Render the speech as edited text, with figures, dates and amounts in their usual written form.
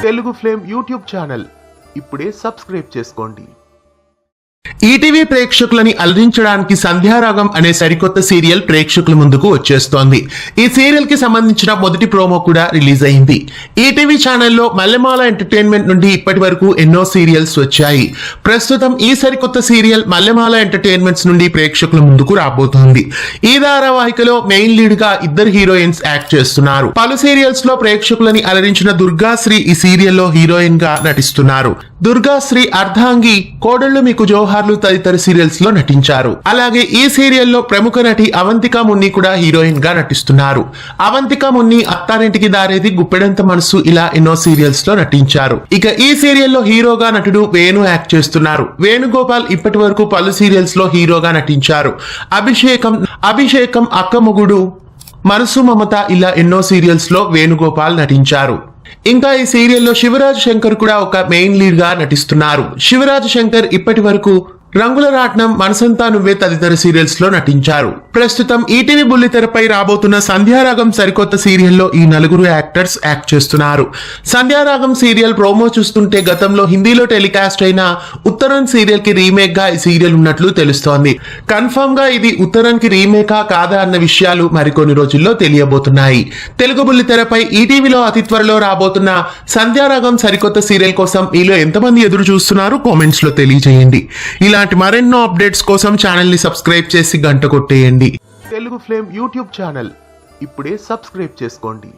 Telugu flame YouTube channel ఇప్పుడే subscribe చేసుకోండి. ETV ప్రేక్షకులని అలరించడానికి Sandhyaragam అనే సరికొత్త సీరియల్ ప్రేక్షకుల ముందుకు వచ్చేస్తోంది. ఈ సీరియల్ కి సంబంధించిన మొదటి ప్రోమో కూడా రిలీజ్ అయింది. ఈటీవీ ఛానల్లో మల్లెమాల ఎంటర్టైన్మెంట్ నుండి ఇప్పటి వరకు ఎన్నో సీరియల్స్ వచ్చాయి. ప్రస్తుతం ఈ సరికొత్త సీరియల్ మల్లెమాల ఎంటర్టైన్మెంట్స్ నుండి ప్రేక్షకుల ముందుకు రాబోతోంది. ఈ ధారావాహికలో మెయిన్ లీడ్ గా ఇద్దరు హీరోయిన్స్ యాక్ట్ చేస్తున్నారు. పలు సీరియల్స్ లో ప్రేక్షకులని అలరించిన దుర్గాశ్రీ ఈ సీరియల్లో హీరోయిన్ గా నటిస్తున్నారు. దుర్గాశ్రీ అర్ధాంగి, కోడళ్లు మీకు జోహార్లు తదితర సీరియల్స్ లో నటించారు. అలాగే ఈ సీరియల్లో ప్రముఖ నటి అవంతిక మున్ని కూడా హీరోయిన్ గా నటిస్తున్నారు. అవంతిక మున్ని అత్తారింటికి దారేది, గుప్పెడంత మనసు ఇలా ఎన్నో సీరియల్స్ లో నటించారు. ఇక ఈ సీరియల్లో హీరోగా నటుడు వేణు యాక్ట్ చేస్తున్నారు. వేణుగోపాల్ ఇప్పటి వరకు పలు సీరియల్స్ లో హీరోగా నటించారు. అభిషేకం, అక్కమొగుడు, మనసు మమత ఇలా ఎన్నో సీరియల్స్ లో వేణుగోపాల్ నటించారు. ఇంకా ఈ సీరియల్లో శివరాజ్ శంకర్ కూడా ఒక మెయిన్ లీడ్ గా నటిస్తున్నారు. శివరాజ్ శంకర్ ఇప్పటి వరకు రంగుల రాట్నం, మనసంతా నువ్వే తదితర సీరియల్స్ లో నటించారు. ప్రస్తుతం ఈటీవీ బుల్లితెరపై రాబోతున్న సంధ్యారాగం సరికొత్త సీరియల్లో ఈ నలుగురు యాక్టర్స్ యాక్ట్ చేస్తున్నారు. సంధ్యారాగం సీరియల్ ప్రోమో చూస్తుంటే గతంలో హిందీలో టెలికాస్ట్ అయిన ఉత్తరన్ సీరియల్ కి రీమేక్ గా ఈ సీరియల్ ఉన్నట్లు తెలుస్తోంది. కన్ఫర్మ్ గా ఇది ఉత్తరన్ కి రీమేకా కాదా అన్న విషయాలు మరికొన్ని రోజుల్లో తెలియబోతున్నాయి. తెలుగు బుల్లితెరపై ఈటీవీలో అతి త్వరలో రాబోతున్న సంధ్యారాగం సరికొత్త సీరియల్ కోసం మీలో ఎంతమంది ఎదురు చూస్తున్నారు కామెంట్స్ లో తెలియజేయండి. ఇలాంటి మరెన్నో అప్డేట్స్ కోసం ఛానల్ ని సబ్స్క్రైబ్ చేసి గంట కొట్టేయండి. తెలుగు ఫ్లేమ్ యూట్యూబ్ ఛానల్ ఇప్పుడే సబ్స్క్రైబ్ చేసుకోండి.